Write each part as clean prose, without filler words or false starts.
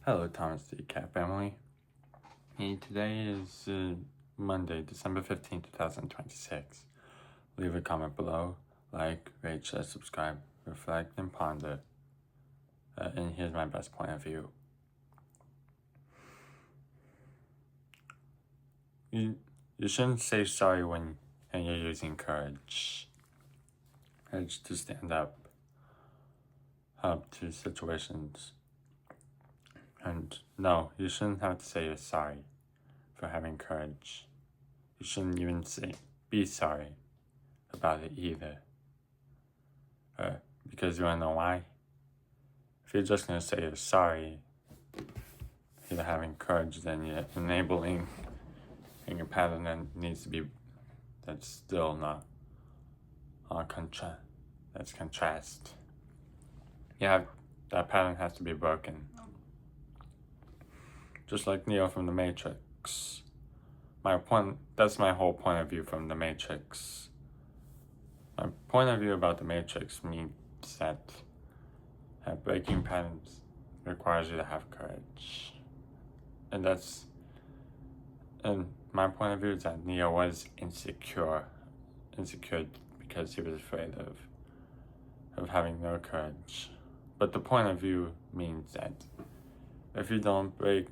Hello, Thomas the Cat family. And today is Monday, December 15th, 2026. Leave a comment below, like, rate, share, subscribe, reflect, and ponder. And here's my best point of view. You shouldn't say sorry when you're using courage. Courage to stand up to situations. And no, you shouldn't have to say you're sorry for having courage. You shouldn't even be sorry about it either. Because you wanna know why? If you're just gonna say you're sorry, you're having courage, then you're enabling a pattern that needs to be, that's still not that's contrast. That pattern has to be broken. Just like Neo from The Matrix. That's my whole point of view from The Matrix. My point of view about The Matrix means that breaking patterns requires you to have courage. And my point of view is that Neo was insecure because he was afraid of having no courage. But the point of view means that if you don't break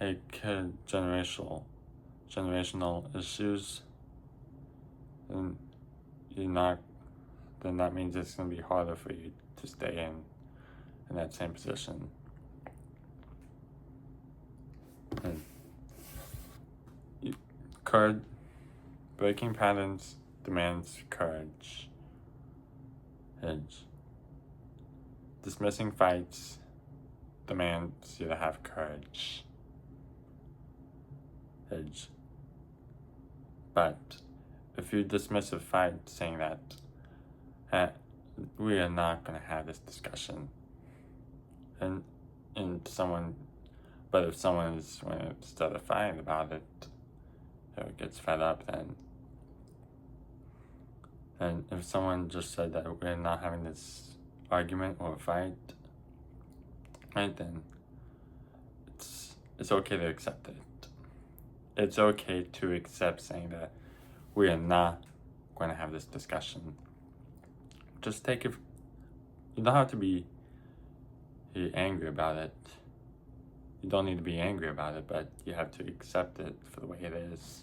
generational issues, then that means it's gonna be harder for you to stay in that same position. And breaking patterns demands courage. Dismissing fights demands you to have courage. But if you dismiss a fight saying that we are not going to have this discussion, but if someone is going to start a fight about it, or gets fed up, then if someone just said that we're not having this argument or fight, right, then it's okay to accept it. It's okay to accept saying that we are not going to have this discussion. Just take it. You don't have to be angry about it. You don't need to be angry about it, but you have to accept it for the way it is.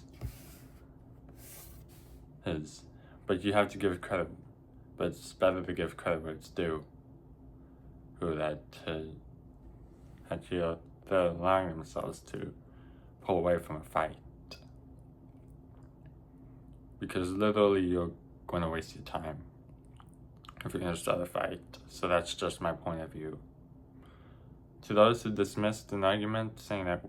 But you have to give credit. But it's better to give credit where it's due. They're allowing themselves to pull away from a fight. Because literally you're going to waste your time if you're going to start a fight. So that's just my point of view. To those who dismissed an argument, saying that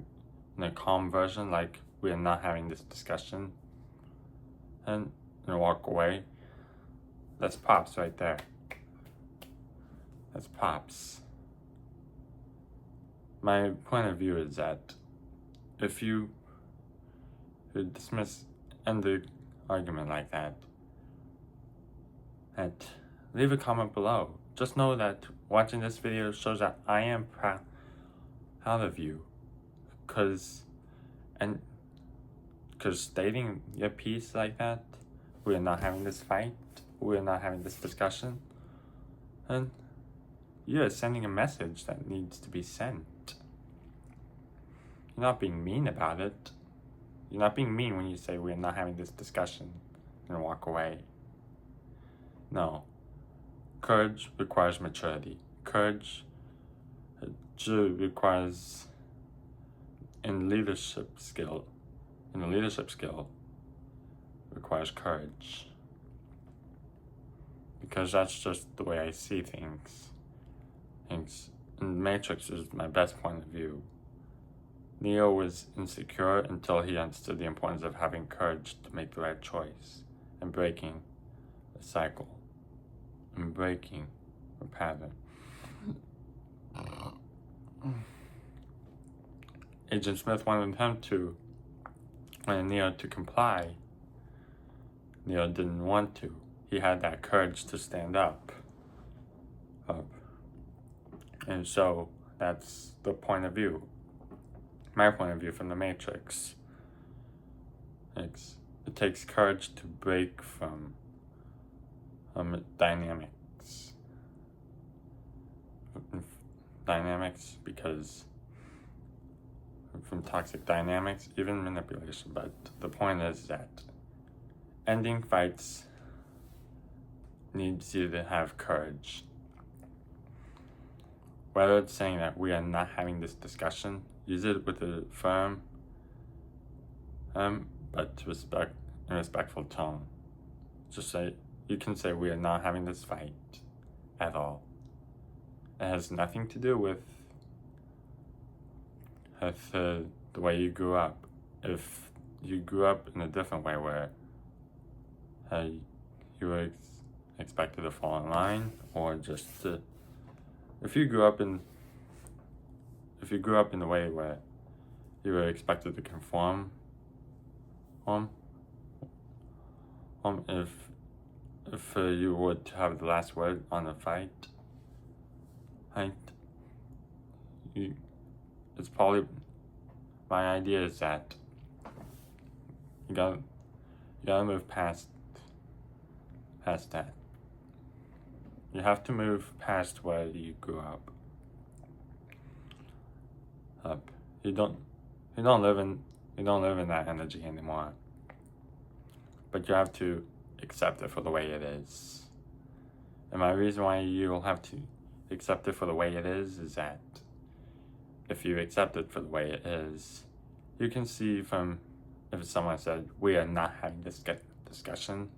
in a calm version, like we are not having this discussion, and walk away, that's pops right there. That's pops. My point of view is that if you end the argument like that, leave a comment below. Just know that watching this video shows that I am proud of you, because stating your piece like that, we are not having this fight, we are not having this discussion, and you're sending a message that needs to be sent. You're not being mean about it. You're not being mean when you say we're not having this discussion and walk away. No. Courage requires maturity. Courage requires in the leadership skill requires courage. Because that's just the way I see things. And Matrix is my best point of view. Neo was insecure until he understood the importance of having courage to make the right choice and breaking the cycle and breaking the pattern. Agent Smith wanted Neo to comply. Neo didn't want to. He had that courage to stand up. And so That's the point of view. My point of view from the Matrix. It takes courage to break from dynamics. Because from toxic dynamics, even manipulation. But the point is that ending fights needs you to have courage. Whether it's saying that we are not having this discussion, use it with a firm but respectful tone. Just say, you can say we are not having this fight at all. It has nothing to do with the way you grew up. If you grew up in a different way where you were expected to fall in line, or just if you grew up in the way where you were expected to conform, if you would have the last word on a fight, it's probably, my idea is that you gotta move past that. You have to move past where you grew up. You don't live in that energy anymore. But you have to accept it for the way it is. And my reason why you'll have to accept it for the way it is that if you accept it for the way it is, you can see from, if someone said, we are not having this discussion,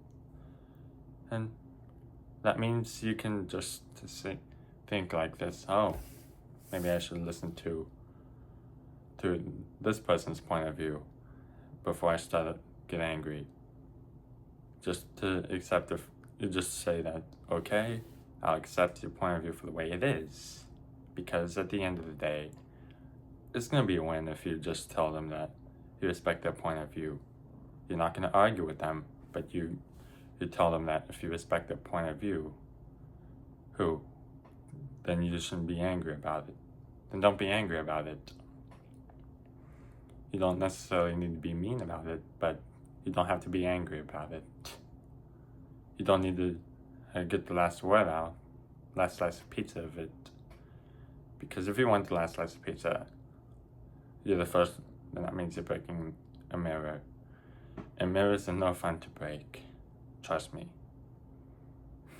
and that means you can just think like this, oh, maybe I should listen to this person's point of view before I start to get angry. Just to accept it, you just say that, okay, I'll accept your point of view for the way it is. Because at the end of the day, it's going to be a win if you just tell them that you respect their point of view. You're not going to argue with them, but you tell them that if you respect their point of view, then you just shouldn't be angry about it. Then don't be angry about it. You don't necessarily need to be mean about it, but you don't have to be angry about it. You don't need to get the last word out, last slice of pizza of it. Because if you want the last slice of pizza, you're the first, then that means you're breaking a mirror. And mirrors are no fun to break. Trust me.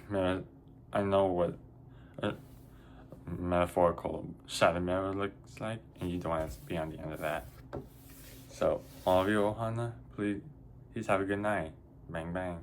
Mirror, I know what a metaphorical shattered mirror looks like, and you don't want to be on the end of that. So, all of you, Ohana, please have a good night. Bang, bang.